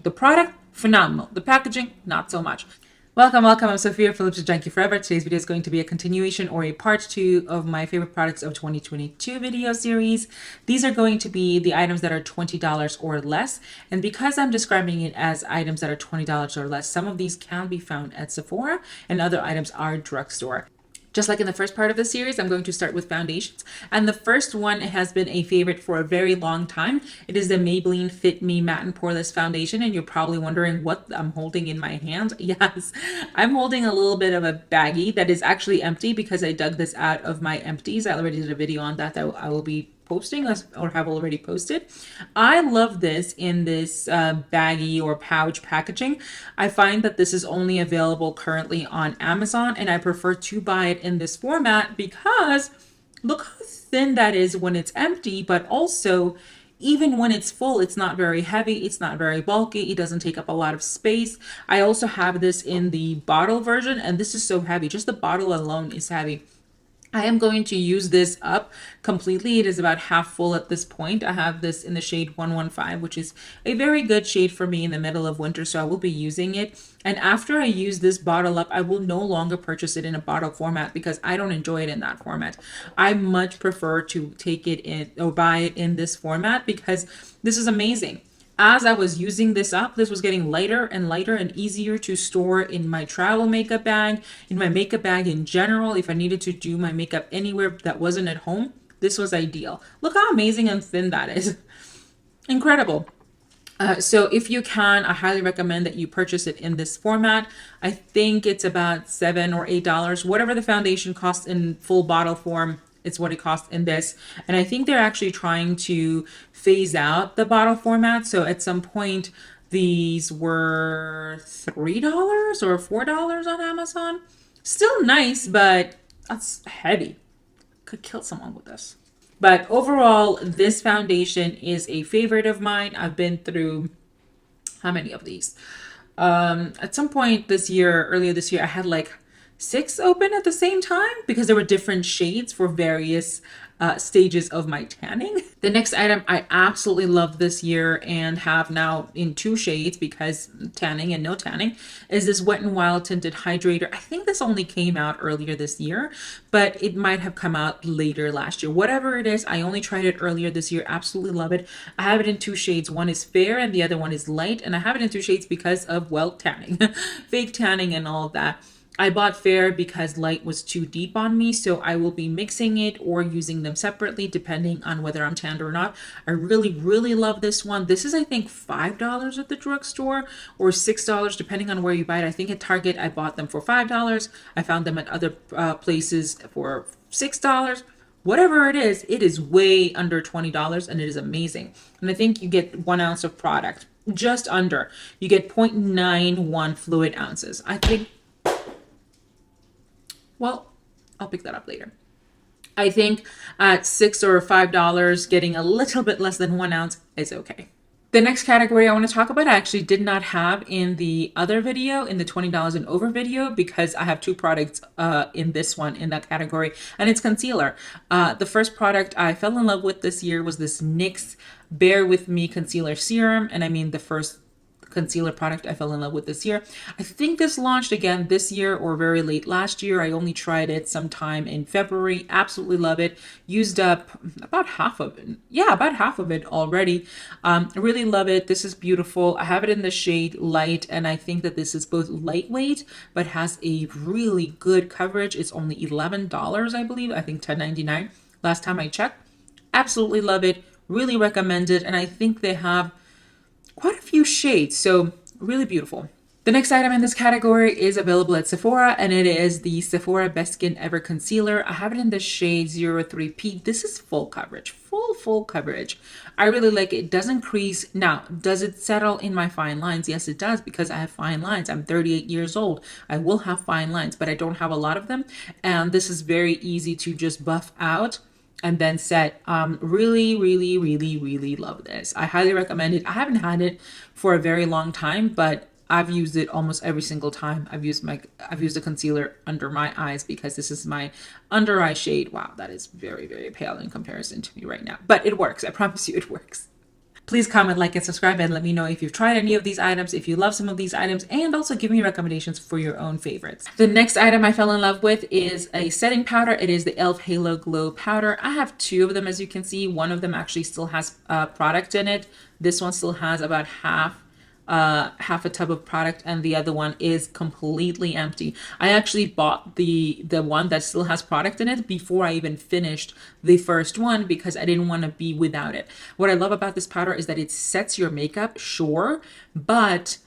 The product, phenomenal. The packaging, not so much. Welcome, welcome. I'm Sophia from LipstickJunkieForever. Today's video is going to be a continuation or a part 2 of my favorite products of 2022 video series. These are going to be the items that are $20 or less. And because I'm describing it as items that are $20 or less, some of these can be found at Sephora and other items are drugstore. Just like in the first part of the series, I'm going to start with foundations. And the first one has been a favorite for a very long time. It is the Maybelline Fit Me Matte and Poreless Foundation. And you're probably wondering what I'm holding in my hand. Yes, I'm holding a little bit of a baggie that is actually empty because I dug this out of my empties. I already did a video on that I will be posting or have already posted. I love this in this baggy or pouch packaging. I find that this is only available currently on Amazon, and I prefer to buy it in this format because look how thin that is when it's empty, but also even when it's full, it's not very heavy, it's not very bulky, it doesn't take up a lot of space. I also have this in the bottle version, and this is so heavy. Just the bottle alone is heavy. I am going to use this up completely. It is about half full at this point. I have this in the shade 115, which is a very good shade for me in the middle of winter, so I will be using it. And after I use this bottle up, I will no longer purchase it in a bottle format because I don't enjoy it in that format. I much prefer to take it in or buy it in this format because this is amazing. As I was using this up, this was getting lighter and lighter and easier to store in my travel makeup bag, in my makeup bag in general. If I needed to do my makeup anywhere that wasn't at home, this was ideal. Look how amazing and thin that is. Incredible. So if you can, I highly recommend that you purchase it in this format. I think it's about $7 or $8, whatever the foundation costs in full bottle form. It's what it costs in this. And I think they're actually trying to phase out the bottle format. So at some point, these were $3 or $4 on Amazon. Still nice, but that's heavy. Could kill someone with this. But overall, this foundation is a favorite of mine. I've been through how many of these? At some point this year, earlier this year, I had like 6 open at the same time because there were different shades for various stages of my tanning. The next item I absolutely love this year and have now in 2 shades because tanning and no tanning is this Wet n Wild Tinted Hydrator. I think this only came out earlier this year, but it might have come out later last year. Whatever it is, I only tried it earlier this year. Absolutely love it. I have it in 2 shades. One is fair and the other one is light, and I have it in 2 shades because of, well, tanning, fake tanning and all of that. I bought fair because light was too deep on me, so I will be mixing it or using them separately depending on whether I'm tanned or not. I really, really love this one. This is, I think, $5 at the drugstore or $6 depending on where you buy it. I think at Target I bought them for $5. I found them at other places for $6. Whatever it is way under $20 and it is amazing. And I think you get 1 ounce of product, just under. You get 0.91 fluid ounces. I think, well, I'll pick that up later. I think at $6 or $5, getting a little bit less than 1 ounce is okay. The next category I want to talk about, I actually did not have in the other video, in the $20 and over video, because I have 2 products in this one, in that category, and it's concealer. The first product I fell in love with this year was this NYX Bare With Me Concealer Serum, and I mean the first concealer product I fell in love with this year. I think this launched again this year or very late last year. I only tried it sometime in February. Absolutely love it. Used up about half of it. Yeah, about half of it already. I really love it. This is beautiful. I have it in the shade light, and I think that this is both lightweight but has a really good coverage. It's only $11, I believe. I think $10.99 last time I checked. Absolutely love it. Really recommend it. And I think they have quite a few shades, so really beautiful. The next item in this category is available at Sephora, and it is the Sephora Best Skin Ever Concealer. I have it in the shade 03P. This is full coverage, full coverage. I really like it. It doesn't crease. Now, does it settle in my fine lines? Yes, it does, because I have fine lines. I'm 38 years old. I will have fine lines, but I don't have a lot of them, and this is very easy to just buff out and then set. Really, really, really, really love this. I highly recommend it. I haven't had it for a very long time, but I've used it almost every single time I've used a concealer under my eyes because this is my under eye shade. Wow, that is very, very pale in comparison to me right now. But it works. I promise you it works. Please comment, like, and subscribe, and let me know if you've tried any of these items, if you love some of these items, and also give me recommendations for your own favorites. The next item I fell in love with is a setting powder. It is the e.l.f. Halo Glow Powder. I have two of them, as you can see. One of them actually still has product in it. This one still has about half a tub of product, and the other one is completely empty. I actually bought the one that still has product in it before I even finished the first one because I didn't want to be without it. What I love about this powder is that it sets your makeup, sure, but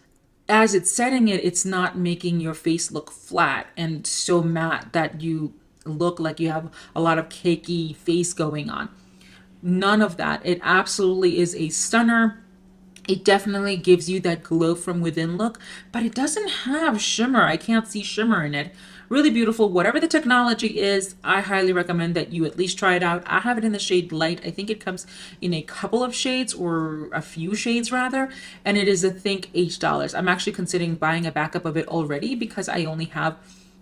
as it's setting it, it's not making your face look flat and so matte that you look like you have a lot of cakey face going on. None of that. It absolutely is a stunner. It definitely gives you that glow from within look, but it doesn't have shimmer. I can't see shimmer in it. Really beautiful. Whatever the technology is, I highly recommend that you at least try it out. I have it in the shade Light. I think it comes in a couple of shades, or a few shades rather, and it is, I think, $8. I'm actually considering buying a backup of it already because I only have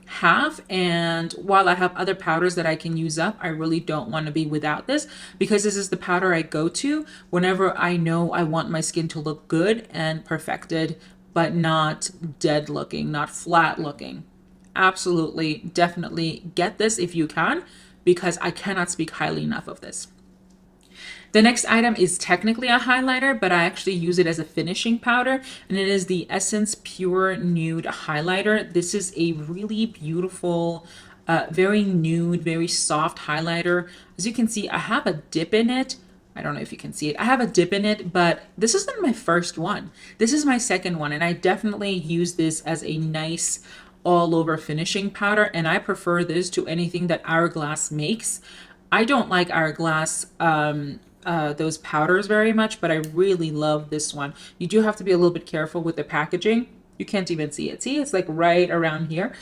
half, and while I have other powders that I can use up, I really don't want to be without this because this is the powder I go to whenever I know I want my skin to look good and perfected, but not dead looking, not flat looking. Absolutely, definitely get this if you can, because I cannot speak highly enough of this. The next item is technically a highlighter, but I actually use it as a finishing powder, and it is the Essence Pure Nude Highlighter. This is a really beautiful, very nude, very soft highlighter. As you can see, I have a dip in it. I don't know if you can see it. I have a dip in it, but this isn't my first one. This is my second one, and I definitely use this as a nice all over finishing powder, and I prefer this to anything that Hourglass makes. I don't like Hourglass those powders very much, but I really love this one. You do have to be a little bit careful with the packaging. You can't even see it. See, it's like right around here.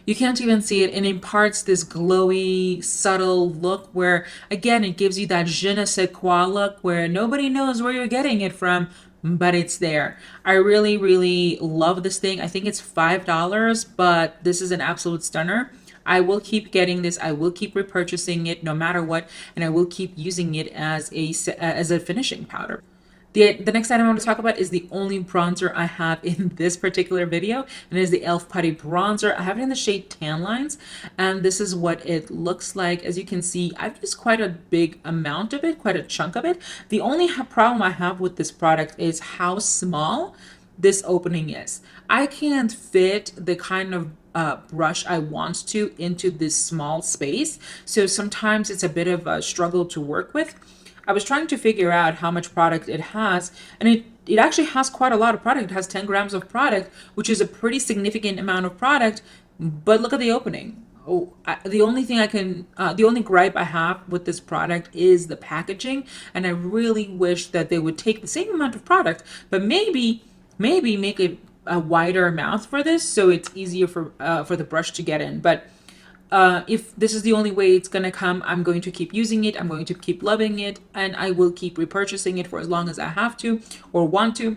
You can't even see it, and it imparts this glowy, subtle look where, again, it gives you that je ne sais quoi look where nobody knows where you're getting it from, but it's there. I really, really love this thing. I think it's $5, but this is an absolute stunner. I will keep getting this. I will keep repurchasing it no matter what, and I will keep using it as a finishing powder. The next item I want to talk about is the only bronzer I have in this particular video, and it is the e.l.f. Putty Bronzer. I have it in the shade Tan Lines, and this is what it looks like. As you can see, I've used quite a big amount of it, quite a chunk of it. The only problem I have with this product is how small this opening is. I can't fit the kind of brush I want to into this small space, so sometimes it's a bit of a struggle to work with. I was trying to figure out how much product it has, and it actually has quite a lot of product. It has 10 grams of product, which is a pretty significant amount of product, but look at the opening. The only gripe I have with this product is the packaging, and I really wish that they would take the same amount of product, but maybe make a wider mouth for this so it's easier for the brush to get in. But if this is the only way it's going to come, I'm going to keep using it. I'm going to keep loving it, and I will keep repurchasing it for as long as I have to or want to.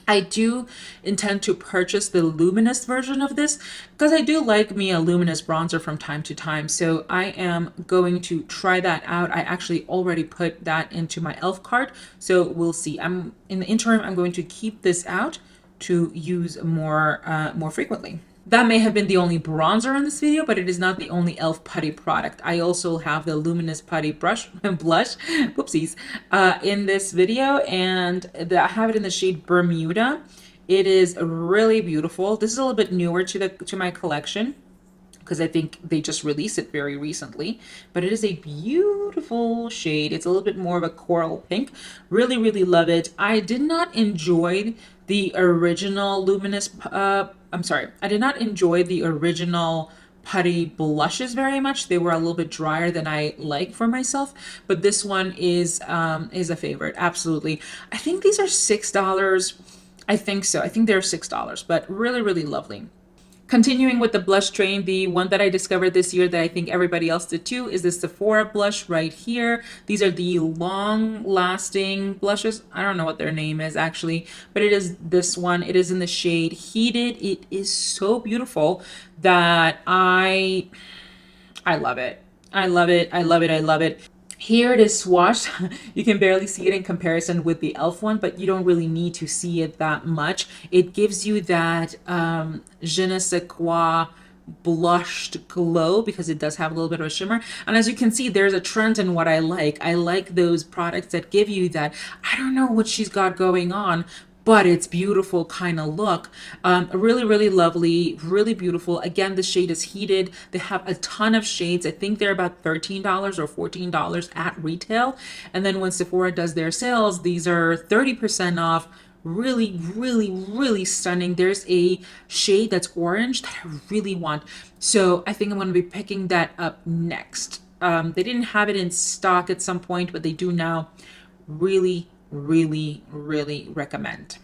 I do intend to purchase the luminous version of this because I do like me a luminous bronzer from time to time. So I am going to try that out. I actually already put that into my e.l.f. cart, so we'll see. In the interim, I'm going to keep this out to use more frequently. That may have been the only bronzer in this video, but it is not the only e.l.f. putty product. I also have the Luminous Putty Blush, whoopsies, in this video, and I have it in the shade Bermuda. It is really beautiful. This is a little bit newer to my collection because I think they just released it very recently, but it is a beautiful shade. It's a little bit more of a coral pink. Really, really love it. I did not enjoy the original I did not enjoy the original putty blushes very much. They were a little bit drier than I like for myself, but this one is a favorite. Absolutely. I think these are $6. I think so. I think they're $6, but really, really lovely. Continuing with the blush train, the one that I discovered this year that I think everybody else did too is the Sephora blush right here. These are the long-lasting blushes. I don't know what their name is actually, but it is this one. It is in the shade Heated. It is so beautiful that I love it. I love it. I love it. I love it. Here it is swatched. You can barely see it in comparison with the e.l.f. one, but you don't really need to see it that much. It gives you that je ne sais quoi blushed glow because it does have a little bit of a shimmer. And as you can see, there's a trend in what I like. I like those products that give you that, I don't know what she's got going on, but it's beautiful kind of look. Really, really lovely, really beautiful. Again, the shade is heated. They have a ton of shades. I think they're about $13 or $14 at retail. And then when Sephora does their sales, these are 30% off. Really, really, really stunning. There's a shade that's orange that I really want. So I think I'm going to be picking that up next. They didn't have it in stock at some point, but they do now. Really, really, really recommend.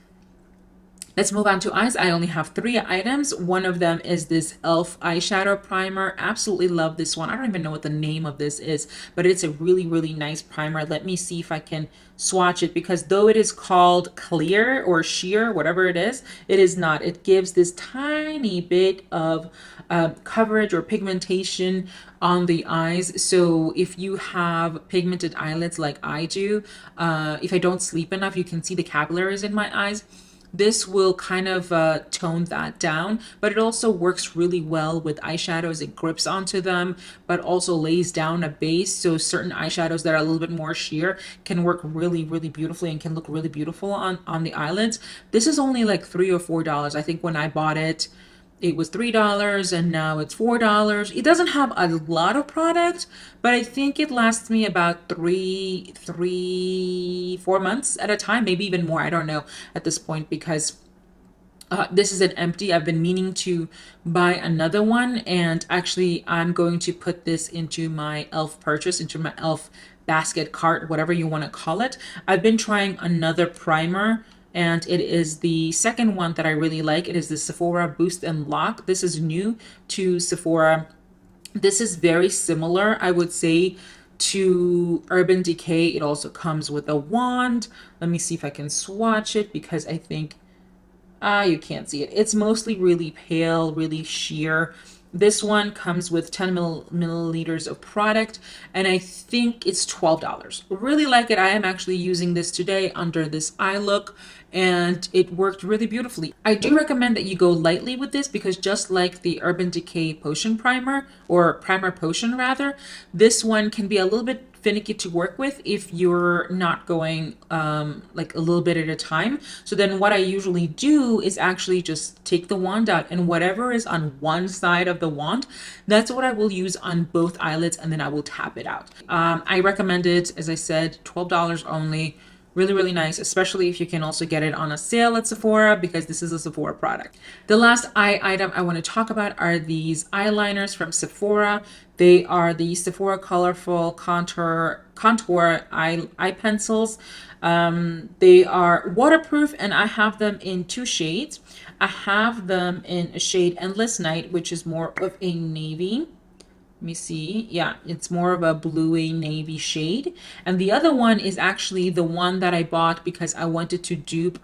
Let's move on to eyes. I only have 3 items. One of them is this e.l.f. eyeshadow primer. Absolutely love this one. I don't even know what the name of this is, but it's a really, really nice primer. Let me see if I can swatch it, because though it is called clear or sheer, whatever it is not. It gives this tiny bit of coverage or pigmentation on the eyes. So if you have pigmented eyelids like I do, if I don't sleep enough, you can see the capillaries in my eyes. This will kind of tone that down, but it also works really well with eyeshadows. It grips onto them, but also lays down a base. So certain eyeshadows that are a little bit more sheer can work really, really beautifully and can look really beautiful on the eyelids. This is only like $3 or $4. I think when I bought it, it was $3 and now it's $4. It doesn't have a lot of product, but I think it lasts me about 4 months at a time, maybe even more. I don't know at this point, because this is an empty. I've been meaning to buy another one, and actually I'm going to put this into my e.l.f. purchase, into my e.l.f. basket cart, whatever you want to call it. I've been trying another primer, and it is the second one that I really like. It is the Sephora Boost and Lock. This is new to Sephora. This is very similar, I would say, to Urban Decay. It also comes with a wand. Let me see if I can swatch it, because I think you can't see it. It's mostly really pale, really sheer. This one comes with 10 milliliters of product, and I think it's $12. Really like it. I am actually using this today under this eye look, and it worked really beautifully. I do recommend that you go lightly with this, because just like the Urban Decay Potion Primer, or Primer Potion rather, this one can be a little bit finicky to work with if you're not going like a little bit at a time. So then what I usually do is actually just take the wand out, and whatever is on one side of the wand, that's what I will use on both eyelids, and then I will tap it out. I recommend it, as I said, $12 only. Really, really nice, especially if you can also get it on a sale at Sephora, because this is a Sephora product. The last eye item I want to talk about are these eyeliners from Sephora. They are the Sephora Colorful Contour eye pencils. They are waterproof, and I have them in 2 shades. I have them in a shade Endless Night, which is more of a navy. Let me see. Yeah, it's more of a bluey navy shade. And the other one is actually the one that I bought because I wanted to dupe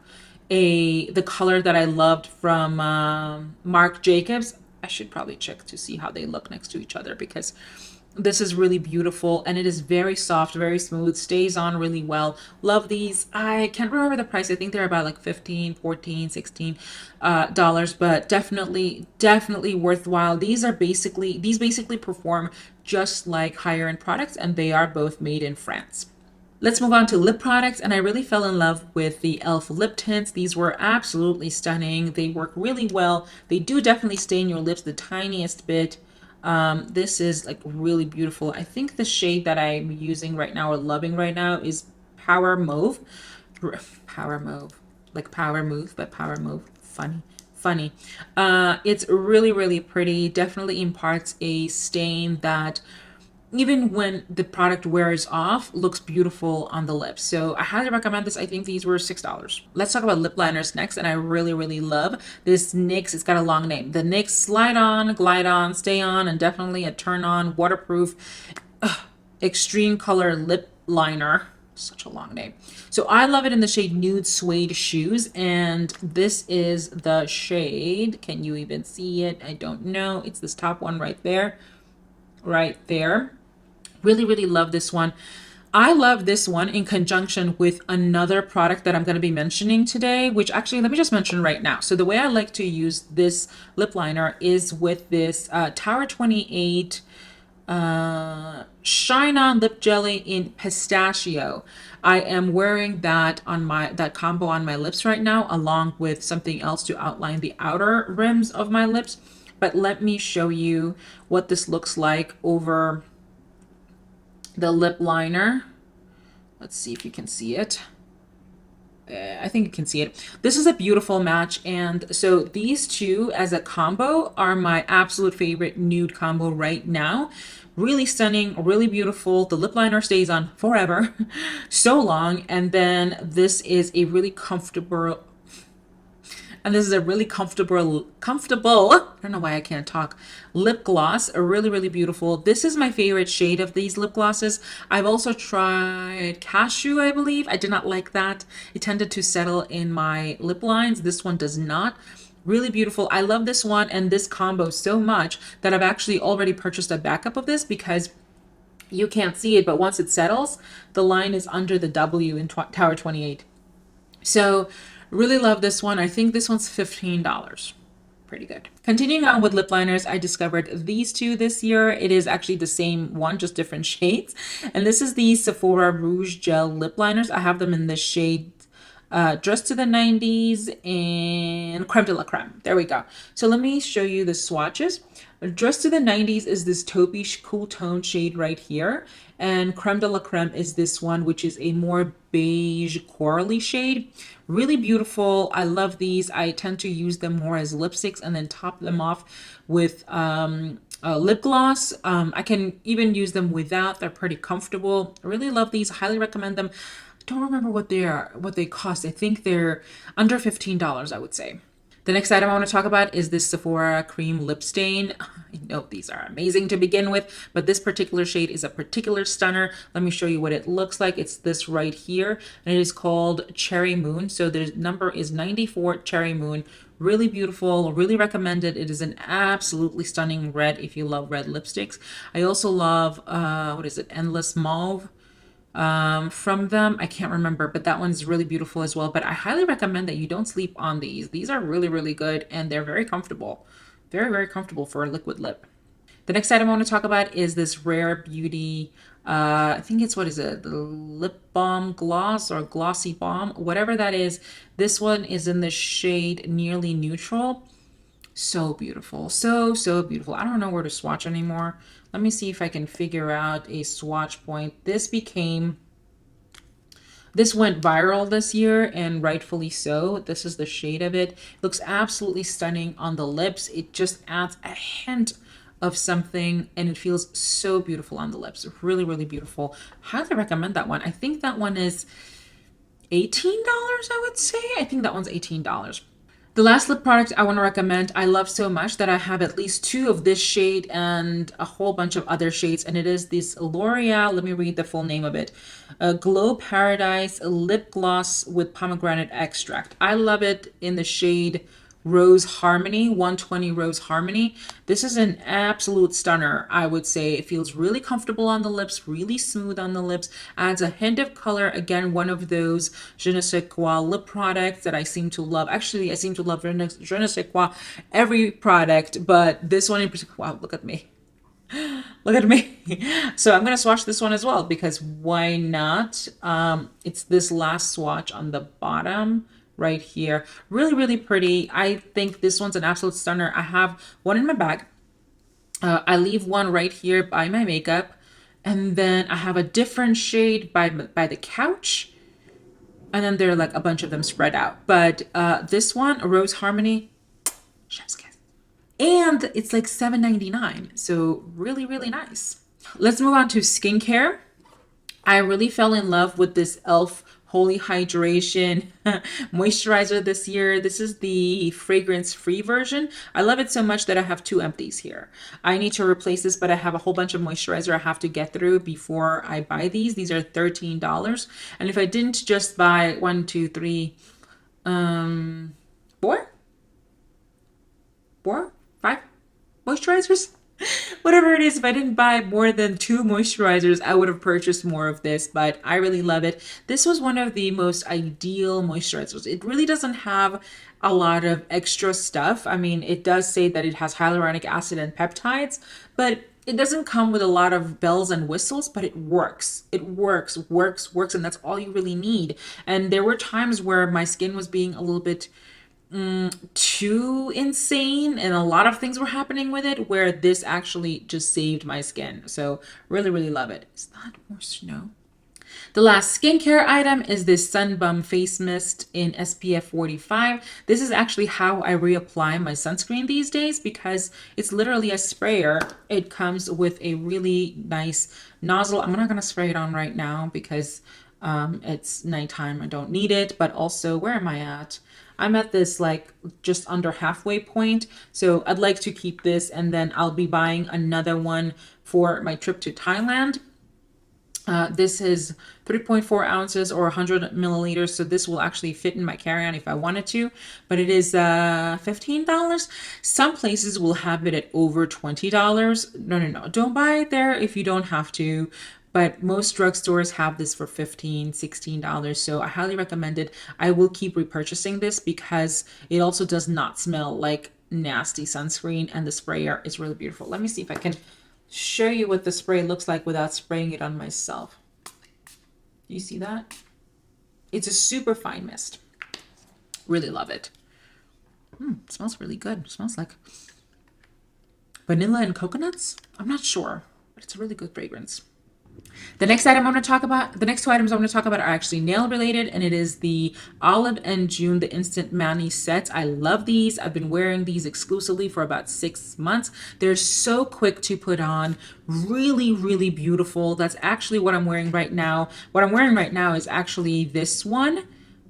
the color that I loved from Marc Jacobs. I should probably check to see how they look next to each other, because this is really beautiful, and it is very soft, very smooth, stays on really well. Love these. I can't remember the price. I think they're about like 15, 14, 16 dollars, but definitely worthwhile. These basically perform just like higher end products, and they are both made in France. Let's move on to lip products, and I really fell in love with the e.l.f. lip tints. These were absolutely stunning. They work really well. They do definitely stain your lips the tiniest bit. This is like really beautiful. I think the shade that I'm using right now, or loving right now, is Power Mauve. Power Mauve. Like Power Move, but Power Mauve. Funny. It's really, really pretty. Definitely imparts a stain that, even when the product wears off, looks beautiful on the lips. So I highly recommend this. I think these were $6. Let's talk about lip liners next, and I really, really love this NYX. It's got a long name. The NYX Slide On, Glide On, Stay On, and definitely a Turn On, waterproof, extreme color lip liner. Such a long name. So I love it in the shade Nude Suede Shoes, and this is the shade. Can you even see it? I don't know. It's this top one right there. Really, really love this one. I love this one in conjunction with another product that I'm going to be mentioning today, which actually, let me just mention right now. So the way I like to use this lip liner is with this Tower 28 Shine On Lip Jelly in Pistachio. I am wearing that on that combo on my lips right now, along with something else to outline the outer rims of my lips. But let me show you what this looks like over the lip liner. Let's see if you can see it. I think you can see it. This is a beautiful match. And so these two as a combo are my absolute favorite nude combo right now. Really stunning, really beautiful. The lip liner stays on forever, so long. And then this is a really comfortable, I don't know why I can't talk, lip gloss, a really, really beautiful. This is my favorite shade of these lip glosses. I've also tried Cashew, I believe. I did not like that. It tended to settle in my lip lines. This one does not. Really beautiful. I love this one and this combo so much that I've actually already purchased a backup of this because you can't see it, but once it settles, the line is under the W in Tower 28. So really love this one. I think this one's $15. Pretty good. Continuing on with lip liners, I discovered these two this year. It is actually the same one, just different shades. And this is the Sephora Rouge Gel Lip Liners. I have them in the shade Dress to the 90s and Creme de la Creme. There we go. So let me show you the swatches. Dress to the 90s is this taupey cool tone shade right here. And Creme de la Creme is this one, which is a more beige corally shade. Really beautiful. I love these. I tend to use them more as lipsticks and then top them off with lip gloss. I can even use them without. They're pretty comfortable. I really love these. Highly recommend them. I don't remember what they cost. I think they're under $15, I would say. The next item I want to talk about is this Sephora Cream Lip Stain. I know these are amazing to begin with, but this particular shade is a particular stunner. Let me show you what it looks like. It's this right here, and it is called Cherry Moon. So the number is 94 Cherry Moon. Really beautiful, really recommended. It is an absolutely stunning red if you love red lipsticks. I also love, what is it, Endless Mauve. From them. I can't remember, but that one's really beautiful as well. But I highly recommend that you don't sleep on these. These are really, really good and they're very comfortable. Very, very comfortable for a liquid lip. The next item I want to talk about is this Rare Beauty, I think it's, what is it? The Lip Balm Gloss or Glossy Balm, whatever that is. This one is in the shade Nearly Neutral. So beautiful. So, so beautiful. I don't know where to swatch anymore. Let me see if I can figure out a swatch point. This went viral this year and rightfully so. This is the shade of it. It looks absolutely stunning on the lips. It just adds a hint of something and it feels so beautiful on the lips. Really, really beautiful. Highly recommend that one. I think that one is $18, I would say. I think that one's $18. The last lip product I want to recommend, I love so much that I have at least two of this shade and a whole bunch of other shades. And it is this L'Oreal, let me read the full name of it, Glow Paradise Lip Gloss with Pomegranate Extract. I love it in the shade Rose Harmony, 120 Rose Harmony. This is an absolute stunner, I would say. It feels really comfortable on the lips, really smooth on the lips, adds a hint of color. Again, one of those je ne sais quoi lip products that I seem to love. Actually, I seem to love je ne sais quoi every product, but this one in particular, wow, look at me. Look at me. So I'm going to swatch this one as well because why not? It's this last swatch on the bottom right here. Really, really pretty. I think this one's an absolute stunner. I have one in my bag. I leave one right here by my makeup. And then I have a different shade by the couch. And then there are like a bunch of them spread out. But this one, Rose Harmony, chef's kiss. And it's like $7.99. So really, really nice. Let's move on to skincare. I really fell in love with this e.l.f. Holy Hydration moisturizer this year. This is the fragrance-free version. I love it so much that I have two empties here. I need to replace this, but I have a whole bunch of moisturizer I have to get through before I buy these. These are $13. And if I didn't just buy 1, 2, 3, 4, 5 moisturizers whatever it is, if I didn't buy more than 2 moisturizers, I would have purchased more of this, but I really love it. This was one of the most ideal moisturizers. It really doesn't have a lot of extra stuff. I mean, it does say that it has hyaluronic acid and peptides, but it doesn't come with a lot of bells and whistles, but it works. It works, and that's all you really need. And there were times where my skin was being a little bit too insane and a lot of things were happening with it, where this actually just saved my skin. So really, really love it. Is that more snow? The last skincare item is this Sun Bum Face Mist in SPF 45. This is actually how I reapply my sunscreen these days, because it's literally a sprayer. It comes with a really nice nozzle. I'm not going to spray it on right now because it's nighttime. I don't need it. But also, where am I at? I'm at this like just under halfway point. So I'd like to keep this, and then I'll be buying another one for my trip to Thailand. This is 3.4 ounces or 100 milliliters. So this will actually fit in my carry-on if I wanted to, but it is $15. Some places will have it at over $20. No. Don't buy it there if you don't have to. But most drugstores have this for $15, $16. So I highly recommend it. I will keep repurchasing this because it also does not smell like nasty sunscreen, and the sprayer is really beautiful. Let me see if I can show you what the spray looks like without spraying it on myself. You see that? It's a super fine mist. Really love it. It smells really good. It smells like vanilla and coconuts. I'm not sure, but it's a really good fragrance. The next two items I'm going to talk about are actually nail related, and it is the Olive and June, the Instant Mani sets. I love these. I've been wearing these exclusively for about 6 months. They're so quick to put on. Really, really beautiful. That's actually what I'm wearing right now. What I'm wearing right now is actually this one.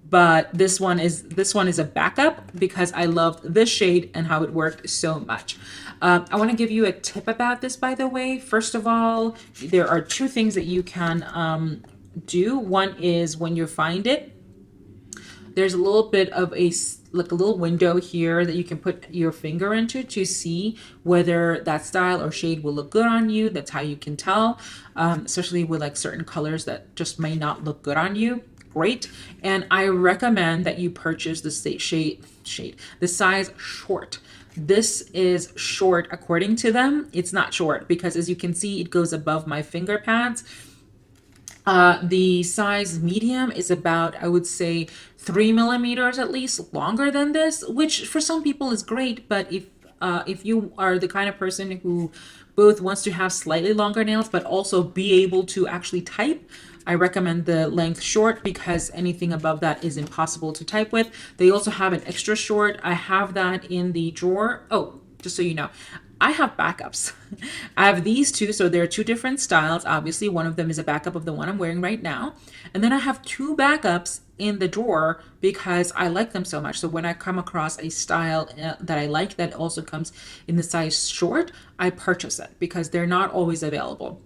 But this one is a backup because I loved this shade and how it worked so much. I want to give you a tip about this, by the way. First of all, there are 2 things that you can do. One is when you find it, there's a little bit of a little window here that you can put your finger into to see whether that style or shade will look good on you. That's how you can tell, especially with like certain colors that just may not look good on you. Great. And I recommend that you purchase the the size short. This is short according to them. It's not short because, as you can see, it goes above my finger pads. The size medium is about, I would say, 3 millimeters at least longer than this, which for some people is great. But if you are the kind of person who both wants to have slightly longer nails but also be able to actually type, I recommend the length short because anything above that is impossible to type with. They also have an extra short. I have that in the drawer. Oh, just so you know, I have backups. I have these 2, so there are 2 different styles. Obviously, one of them is a backup of the one I'm wearing right now. And then I have 2 backups in the drawer because I like them so much. So when I come across a style that I like that also comes in the size short, I purchase it because they're not always available.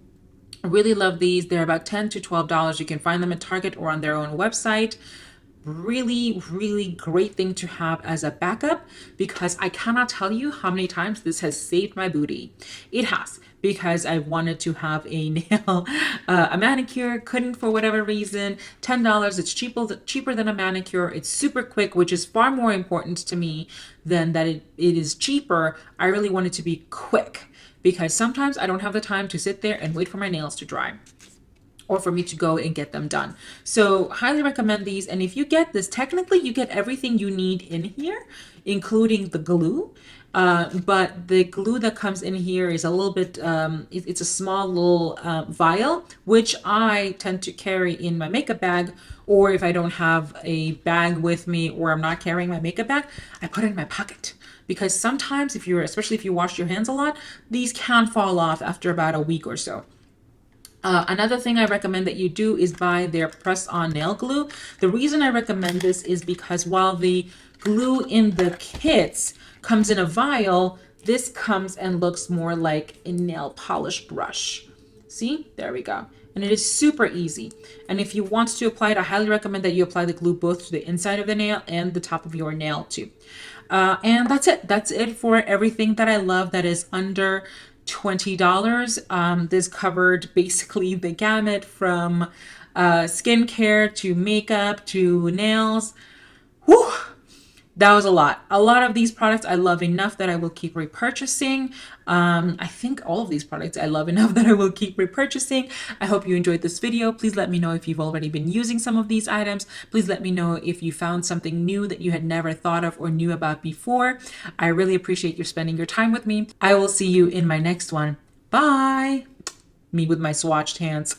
I really love these. They're about $10 to $12. You can find them at Target or on their own website. Really, really great thing to have as a backup because I cannot tell you how many times this has saved my booty. It has, because I wanted to have a nail, a manicure, couldn't for whatever reason. $10, it's cheaper than a manicure. It's super quick, which is far more important to me than that it is cheaper. I really want it to be quick, because sometimes I don't have the time to sit there and wait for my nails to dry or for me to go and get them done. So highly recommend these. And if you get this, technically you get everything you need in here, including the glue. But the glue that comes in here is a little bit, it's a small little vial, which I tend to carry in my makeup bag, or if I don't have a bag with me or I'm not carrying my makeup bag, I put it in my pocket. Because sometimes especially if you wash your hands a lot, these can fall off after about a week or so. Another thing I recommend that you do is buy their press-on nail glue. The reason I recommend this is because while the glue in the kits comes in a vial, this comes and looks more like a nail polish brush. See, there we go. And it is super easy. And if you want to apply it, I highly recommend that you apply the glue both to the inside of the nail and the top of your nail too. And that's it. That's it for everything that I love that is under $20. This covered basically the gamut from skincare to makeup to nails. Whew! That was a lot. A lot of these products I love enough that I will keep repurchasing. I think all of these products I love enough that I will keep repurchasing. I hope you enjoyed this video. Please let me know if you've already been using some of these items. Please let me know if you found something new that you had never thought of or knew about before. I really appreciate you spending your time with me. I will see you in my next one. Bye. Me with my swatched hands.